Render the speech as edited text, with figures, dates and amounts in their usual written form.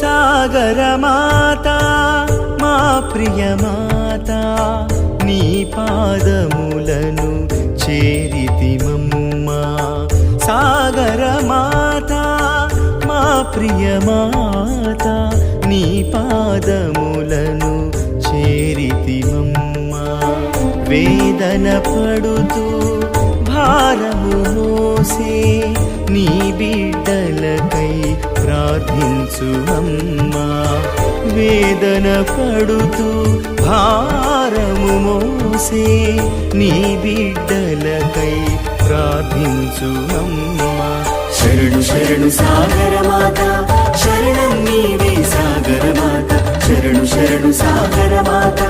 సాగరమాతా మా ప్రియమాతా నీ పాదములను చేరితిమమ్మా సాగరమాతా మా ప్రియమాతా నీ పాదములను చేరితిమమ్మా వేదన పడుతూ భారము మోసే నీ బిడ్డలకై ప్రార్థించు అమ్మా వేదన పడుతూ భారము మోసే నీ బిడ్డలకై ప్రార్థించు అమ్మా శరణు శరణు సాగరమాత శరణం నీవే సాగరమాత శరణు శరణు సాగరమాత